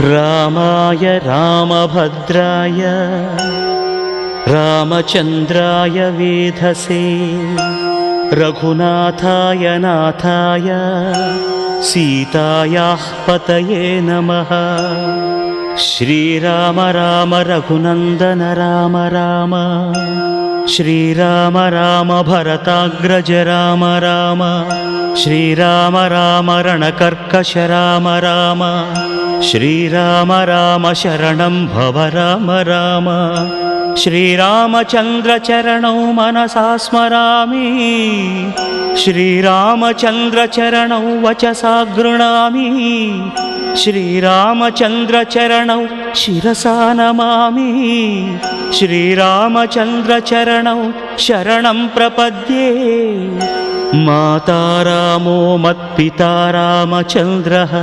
रामाय रामभद्राय रामचन्द्राय वेधसे रघुनाथाय नाथाय सीतायाः पतये नमः। श्रीराम राम रघुनन्दन राम राम श्रीराम राम भरताग्रज राम राम श्रीराम राम रणकर्कश राम राम श्रीराम राम शरणं भव राम राम श्रीरामचन्द्र चरणौ मनसा स्मरामि श्रीरामचन्द्र चरणौ वचसा गृह्णामि श्रीरामचन्द्र चरणौ शिरसा नमामि श्रीरामचन्द्र चरणौ शरणं प्रपद्ये। माता रामो मत्पिता रामचन्द्रः